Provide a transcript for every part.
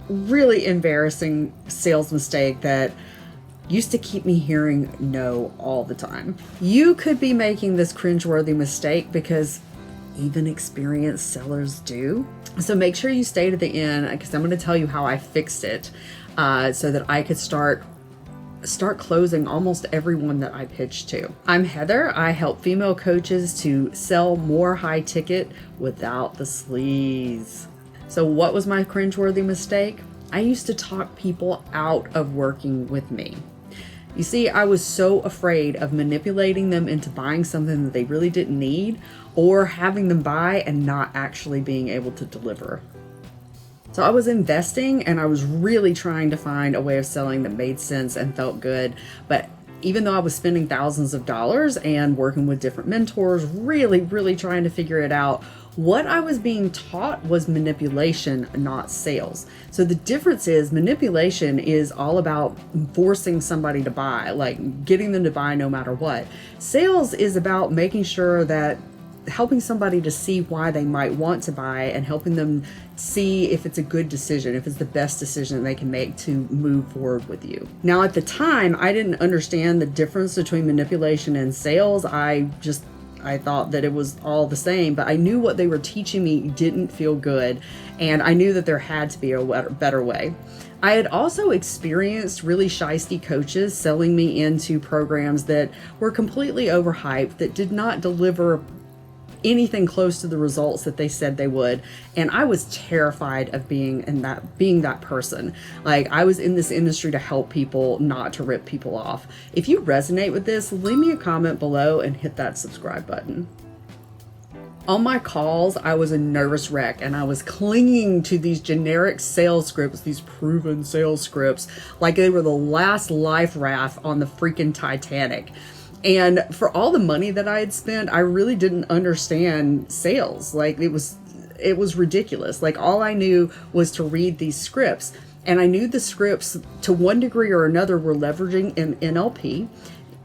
really embarrassing sales mistake that used to keep me hearing no all the time. You could be making this cringe-worthy mistake because even experienced sellers do. So make sure you stay to the end because I'm going to tell you how I fixed it so that I could start closing almost everyone that I pitch to. I'm Heather. I help female coaches to sell more high ticket without the sleaze. So what was my cringeworthy mistake? I used to talk people out of working with me. You see, I was so afraid of manipulating them into buying something that they really didn't need or having them buy and not actually being able to deliver. So I was investing and I was really trying to find a way of selling that made sense and felt good. But even though I was spending thousands of dollars and working with different mentors, really trying to figure it out, what I was being taught was manipulation, not sales. So the difference is manipulation is all about forcing somebody to buy, like getting them to buy no matter what. Sales is about making sure that helping somebody to see why they might want to buy and helping them see if it's a good decision, if it's the best decision they can make to move forward with you. Now, at the time, I didn't understand the difference between manipulation and sales. I thought that it was all the same, but I knew what they were teaching me didn't feel good, and I knew that there had to be a better way. I had also experienced really shisty coaches selling me into programs that were completely overhyped, that did not deliver anything close to the results that they said they would. And I was terrified of being that person. Like, I was in this industry to help people, not to rip people off. If you resonate with this, leave me a comment below and hit that subscribe button. On my calls, I was a nervous wreck and I was clinging to these generic sales scripts, these proven sales scripts, like they were the last life raft on the freaking Titanic. And for all the money that I had spent, I really didn't understand sales. Like, it was ridiculous. Like, all I knew was to read these scripts. And I knew the scripts to one degree or another were leveraging in NLP,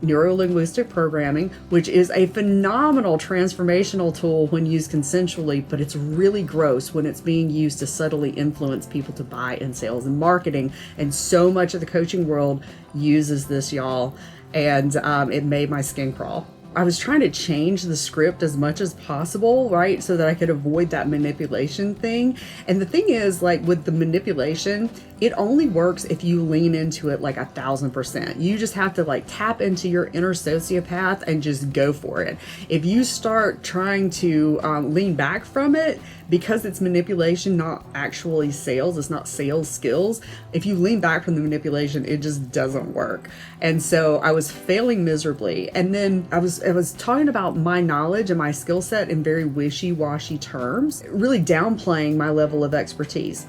neuro-linguistic programming, which is a phenomenal transformational tool when used consensually, but it's really gross when it's being used to subtly influence people to buy in sales and marketing. And so much of the coaching world uses this, y'all. And it made my skin crawl. I was trying to change the script as much as possible, right? So that I could avoid that manipulation thing. And the thing is, like, with the manipulation, it only works if you lean into it like 1,000%. You just have to like tap into your inner sociopath and just go for it. If you start trying to lean back from it, because it's manipulation, not actually sales, it's not sales skills. If you lean back from the manipulation, it just doesn't work. And so I was failing miserably. And then I was talking about my knowledge and my skill set in very wishy-washy terms, really downplaying my level of expertise.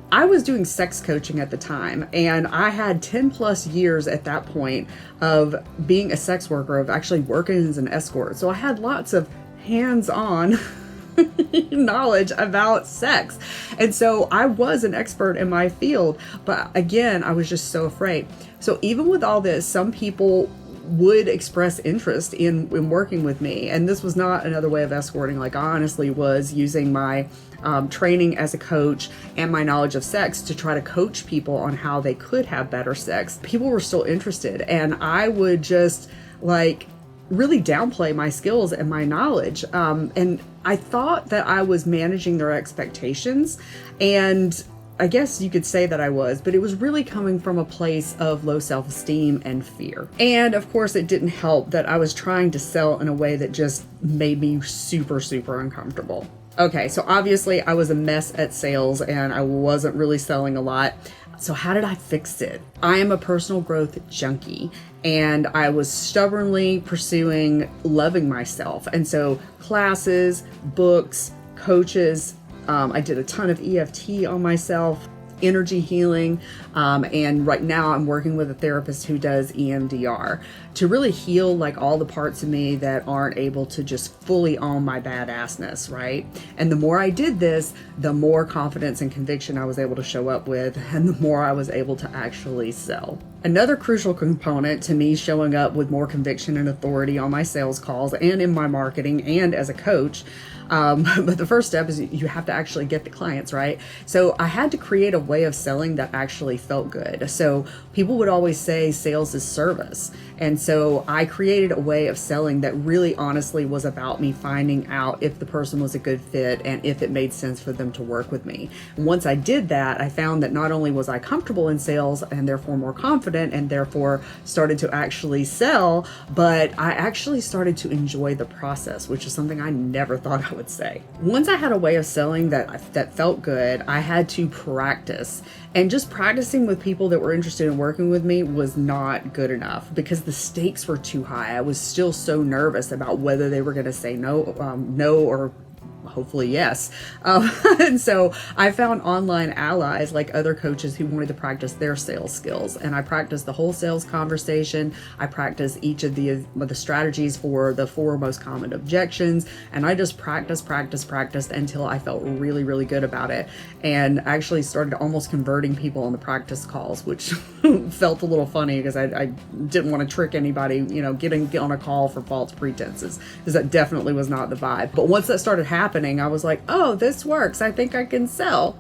I was doing sex coaching at the time, and I had 10 plus years at that point of being a sex worker, of actually working as an escort. So I had lots of hands-on knowledge about sex. And so I was an expert in my field, but again, I was just so afraid. So even with all this, some people would express interest in working with me. And this was not another way of escorting. Like, I honestly was using my training as a coach and my knowledge of sex to try to coach people on how they could have better sex. People were still interested, and I would just like really downplay my skills and my knowledge. And I thought that I was managing their expectations, and I guess you could say that I was, but it was really coming from a place of low self-esteem and fear. And of course, it didn't help that I was trying to sell in a way that just made me super uncomfortable. Okay, so obviously I was a mess at sales and I wasn't really selling a lot. So how did I fix it? I am a personal growth junkie, and I was stubbornly pursuing loving myself. And so classes, books, coaches, I did a ton of EFT on myself, energy healing, and right now I'm working with a therapist who does EMDR to really heal like all the parts of me that aren't able to just fully own my badassness, right? And the more I did this, the more confidence and conviction I was able to show up with, and the more I was able to actually sell. Another crucial component to me showing up with more conviction and authority on my sales calls and in my marketing and as a coach But the first step is you have to actually get the clients, right? So I had to create a way of selling that actually felt good. So people would always say sales is service. And so I created a way of selling that really honestly was about me finding out if the person was a good fit and if it made sense for them to work with me. And once I did that, I found that not only was I comfortable in sales and therefore more confident and therefore started to actually sell, but I actually started to enjoy the process, which is something I never thought I would say. Once I had a way of selling that felt good, I had to practice. And just practicing with people that were interested in working with me was not good enough because the stakes were too high. I was still so nervous about whether they were going to say no or hopefully yes. And so I found online allies like other coaches who wanted to practice their sales skills. And I practiced the whole sales conversation. I practiced each of the strategies for the 4 most common objections. And I just practiced until I felt really, really good about it. And actually started almost converting people on the practice calls, which felt a little funny because I didn't want to trick anybody, get on a call for false pretenses, because that definitely was not the vibe. But once that started happening, I was like, oh, this works. I think I can sell.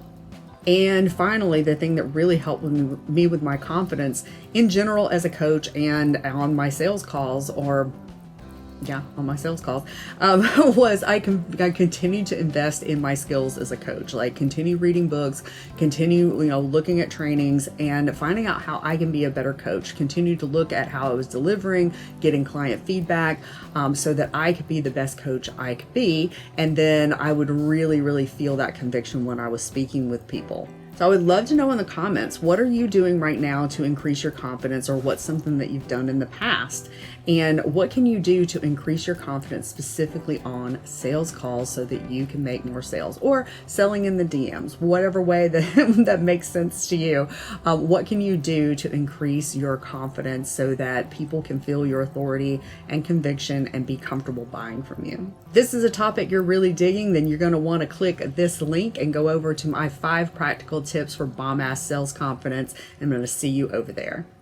And finally, the thing that really helped me with my confidence in general as a coach and on my sales calls, was I continued to invest in my skills as a coach, like continue reading books, continue, looking at trainings and finding out how I can be a better coach, continue to look at how I was delivering, getting client feedback, so that I could be the best coach I could be. And then I would really, really feel that conviction when I was speaking with people. So I would love to know in the comments, what are you doing right now to increase your confidence, or what's something that you've done in the past? And what can you do to increase your confidence specifically on sales calls so that you can make more sales, or selling in the DMs, whatever way that, that makes sense to you. What can you do to increase your confidence so that people can feel your authority and conviction and be comfortable buying from you? If this is a topic you're really digging, then you're going to want to click this link and go over to my 5 practical tips for bomb-ass sales confidence. I'm going to see you over there.